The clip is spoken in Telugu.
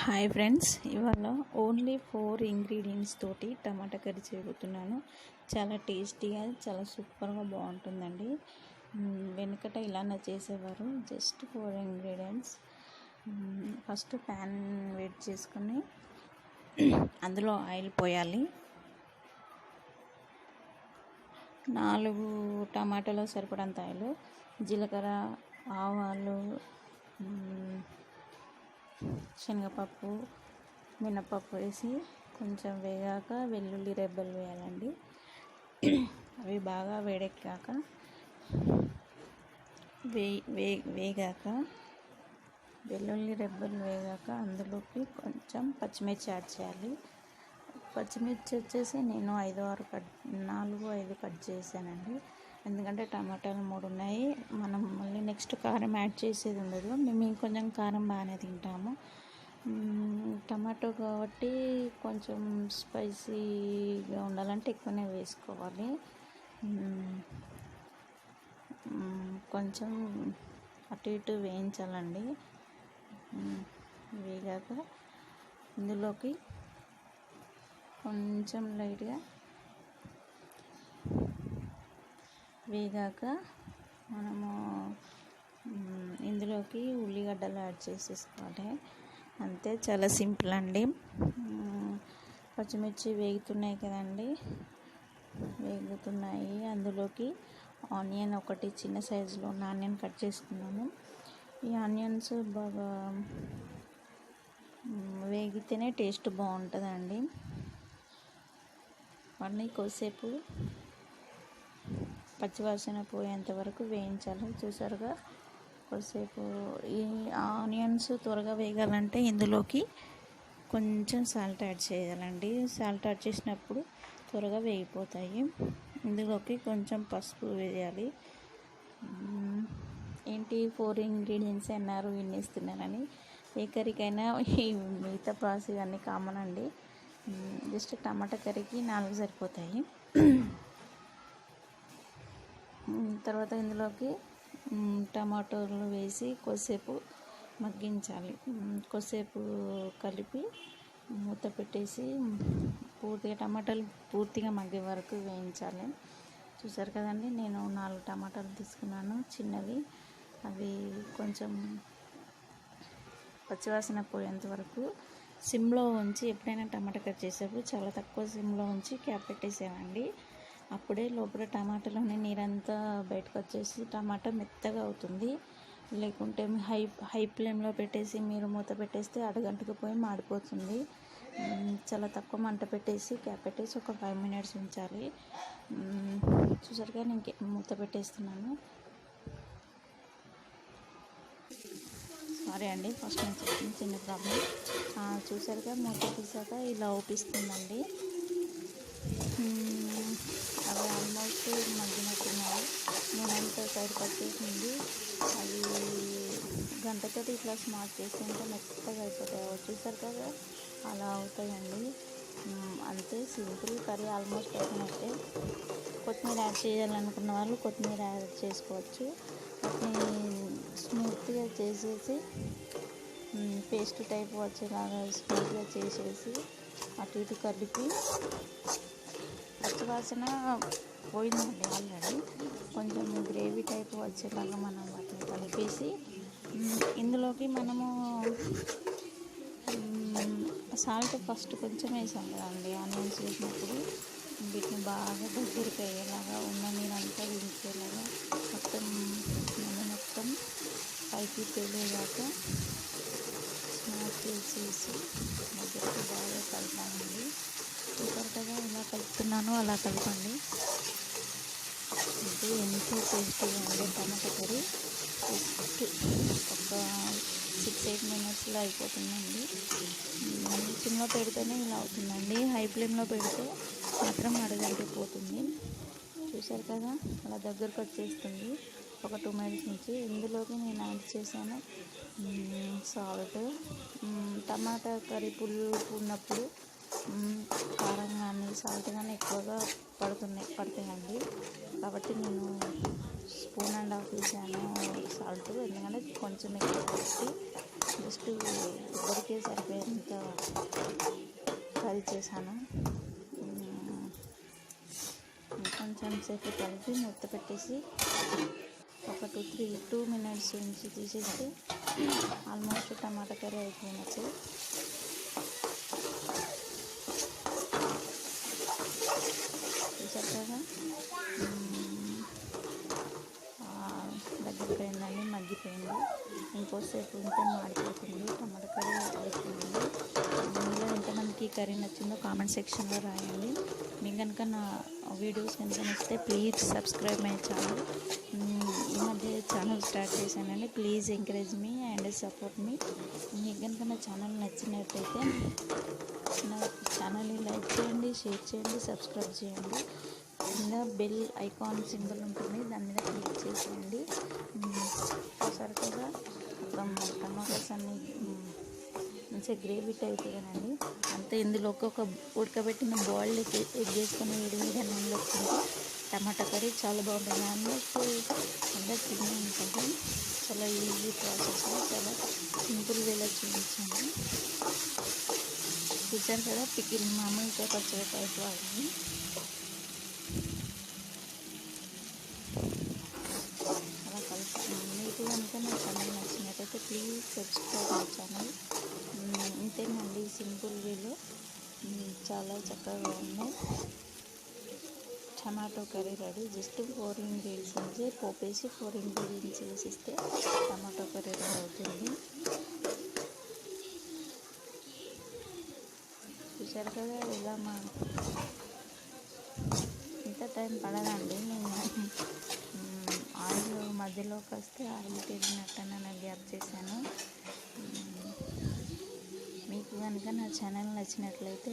హాయ్ ఫ్రెండ్స్, ఇవాళ ఓన్లీ 4 ఇంగ్రీడియంట్స్ తోటి టమాటా కర్రీ చేయబోతున్నాను. చాలా టేస్టీగా, చాలా సూపర్గా బాగుంటుందండి. వెనుకట ఇలానే చేసేవారు. Just 4 ingredients. ఫస్ట్ ప్యాన్ వేడి చేసుకొని అందులో ఆయిల్ పోయాలి. 4 టమాటాలు సరిపడంత ఆయిల్, జీలకర్ర, ఆవాలు, శనగపప్పు, మినపప్పు వేసి కొంచెం వేగాక వెల్లుల్లి రెబ్బలు వేయాలండి. అవి బాగా వేడెక్కాక వేగాక వెల్లుల్లి రెబ్బలు వేగాక అందులోకి కొంచెం పచ్చిమిర్చి యాడ్ చేయాలి. పచ్చిమిర్చి వచ్చేసి నేను 4-5 కట్ చేశానండి. ఎందుకంటే టమాటాలు 3 ఉన్నాయి. మనం మళ్ళీ నెక్స్ట్ కారం యాడ్ చేసేది ఉండదు. మేము ఇంకొంచెం కారం బాగానే తింటాము. టమాటో కాబట్టి కొంచెం స్పైసీగా ఉండాలంటే ఎక్కువనే వేసుకోవాలి. కొంచెం అటు ఇటు వేయించాలండి. వేగాక ఇందులోకి కొంచెం లైట్గా వేగాక మనము ఇందులోకి ఉల్లిగడ్డలు యాడ్ చేసేసుకోవాలి. అంతే, చాలా సింపుల్ అండి. పచ్చిమిర్చి వేగుతున్నాయి కదండి, వేగుతున్నాయి. అందులోకి ఆనియన్ ఒకటి చిన్న సైజులో ఉన్న ఆనియన్ కట్ చేసుకున్నాను. ఈ ఆనియన్స్ బాగా వేగితేనే టేస్ట్ బాగుంటుందండి. వాటిని కొద్దిసేపు పచ్చివాసన పోయేంత వరకు వేయించాలి. చూసారుగా, కొద్దిసేపు ఈ ఆనియన్స్ త్వరగా వేగాలంటే ఇందులోకి కొంచెం సాల్ట్ యాడ్ చేయాలండి. సాల్ట్ యాడ్ చేసినప్పుడు త్వరగా వేగిపోతాయి. ఇందులోకి కొంచెం పసుపు వేయాలి. ఏంటి 4 ఇంగ్రీడియంట్స్ అన్నారు, ఇన్నేస్తున్నారని. ఏ కర్రీకైనా ఈ మిగతా ప్రాసెస్ అన్నీ కామన్ అండి. జస్ట్ టమాటా కర్రీకి 4 సరిపోతాయి. తర్వాత ఇందులోకి టమాటోలు వేసి కొద్దిసేపు మగ్గించాలి. కొద్దిసేపు కలిపి మూత పెట్టేసి టమాటాలు పూర్తిగా మగ్గే వరకు వేయించాలి. చూసారు కదండి, నేను 4 టమాటాలు తీసుకున్నాను, చిన్నవి. అవి కొంచెం పచ్చివాసన పోయేంత వరకు సిమ్లో ఉంచి, ఎప్పుడైనా టమాటా కట్ చేసేప్పుడు చాలా తక్కువ సిమ్లో ఉంచి క్యాప్ పెట్టేసామండి. అప్పుడే లోపల టమాటాలోని నీరంతా బయటకు వచ్చేసి టమాటా మెత్తగా అవుతుంది. లేకుంటే హై ఫ్లేమ్లో పెట్టేసి మీరు మూత పెట్టేస్తే అడగంటకు పోయి మాడిపోతుంది. చాలా తక్కువ మంట పెట్టేసి క్యాప్ పెట్టేసి ఒక 5 minutes ఉంచాలి. చూసారుగా, నేను మూత పెట్టేస్తున్నాను. సారీ అండి, ఫస్ట్ నుంచి చిన్న ప్రాబ్లం. చూసారుగా, మూత తీసాక ఇలా ఊపిస్తుందండి. అవి ఆల్మోస్ట్ మగ్గినట్టున్నాయి. నూనెంతా సైడ్ పట్టేసింది. అవి గంటతో ఇట్లా స్మాష్ చేస్తుంటే మెత్తగా అయిపోతాయి. చూసారు కదా, అలా అవుతాయండి. అంతే, సింపుల్ కర్రీ ఆల్మోస్ట్ అయిపోయినట్టే. కొత్తిమీర యాడ్ చేయాలనుకున్న వాళ్ళు కొత్తిమీర యాడ్ చేసుకోవచ్చు. వాటిని స్మూత్గా చేసేసి పేస్ట్ టైప్ వచ్చేలాగా స్మూత్గా చేసేసి అటు ఇటు కలిపి, పచ్చివాసన పోయిందండి ఆల్రెడీ. కొంచెం గ్రేవీ టైప్ వచ్చేలాగా మనం వాటిని కలిపేసి ఇందులోకి మనము సాల్ట్ ఫస్ట్ కొంచెం వేసాం కదండి ఆనియన్స్ వేసినప్పుడు. వీటిని బాగా దగ్గరికి అయ్యేలాగా, ఉన్న నీరంతా విడిచేలాగా మొత్తం పైకి తేలేదాకా స్మాష్ చేసేసి దగ్గరికి బాగా కలపాలండి. కరెక్ట్గా ఎలా కలుపుతున్నానో అలా కలపండి. అంటే ఎంతో టేస్టీగా ఉండే టమాటా కర్రీ ఒక 6-8 minutesలో అయిపోతుందండి. సిమ్లో పెడితేనే ఇలా అవుతుందండి. హై ఫ్లేమ్లో పెడితే మాత్రం అడుగంటిపోతుంది. చూసారు కదా, అలా దగ్గరకు వచ్చేస్తుంది ఒక 2 minutes నుంచి. ఇందులోకి నేను యాడ్ చేశాను సాల్ట్. టమాటా కర్రీ పులుపు ఉన్నప్పుడు కారం కానీ సాల్ట్ కానీ ఎక్కువగా పడతాయండి. కాబట్టి నేను 1.5 స్పూన్ వేసాను సాల్ట్. ఎందుకంటే కొంచెం ఎక్కువ పెట్టి జస్ట్ ఇద్దరికే సరిపోయేంత కర్రీ చేశాను. కొంచెం సేపు కలిపి మూత పెట్టేసి ఒక 2 మినిట్స్ నుంచి తీసేస్తే ఆల్మోస్ట్ టమాటా కర్రీ అయిపోయినట్టు. చూసారు కదా, దగ్గరికి పోయిందండి, మగ్గిపోయింది. ఇంకోసేపు ఉంటే మాడిపోతుంది. టమాటా కర్రీ అయిపోయింది. మీలో ఎంతమందికి ఈ కర్రీ నచ్చిందో కామెంట్ సెక్షన్లో రాయండి. మీకు కనుక నా వీడియోస్ కనుక నచ్చితే ప్లీజ్ సబ్స్క్రైబ్ మై ఛానల్. ఈ మధ్య ఛానల్ స్టార్ట్ చేశానండి. Please encourage me and support me. మీకు కనుక నా ఛానల్ నచ్చినట్టయితే నా ఛానల్ని లైక్ చేయండి, షేర్ చేయండి, సబ్స్క్రైబ్ చేయండి. కింద బెల్ ఐకాన్ సింబల్ ఉంటుంది, దాని మీద క్లిక్ చేసేయండి. చూసారు కదా, టమాటాస్ అన్నీ మంచిగా గ్రేవీ టైప్ కదండి. అంతే, ఇందులోకి ఒక ఉడకబెట్టిన బాయిల్డ్ ఎగ్ వేసుకొని వేడి నూనెలో వచ్చింది. టమాటా కర్రీ చాలా బాగుంటుంది. ఆల్మోస్ట్ అందరు తినే ఉంటుంది. చాలా ఈజీ ప్రాసెస్, చాలా సింపుల్ వేలో చూపించాను. చూసారు కదా, పికిల్ మామూలుగా పచ్చడి టైప్ అయింది. అలా కలుపుతున్నాను. మీకు కనుక నా ఛానల్ నచ్చినట్టయితే ప్లీజ్ సబ్స్క్రైబ్ మై ఛానల్. ఇంతేనండి, సింపుల్ వేలో చాలా చక్కగా ఉన్నాయి. Tomato curry ready. Just 4 ingredients నుంచి పోపేసి 4 ఇంగ్రీడియంట్స్ వేసిస్తే టమాటో కర్రీ రెడీ అవుతుంది. చూసారు కదా, ఇలా ఇంత టైం పడదండి. నేను ఆయిల్ మధ్యలోకి వస్తే ఆయిల్ తిరిగినట్టు నేను గ్యాప్ చేశాను. మీకు కనుక నా ఛానల్ నచ్చినట్లయితే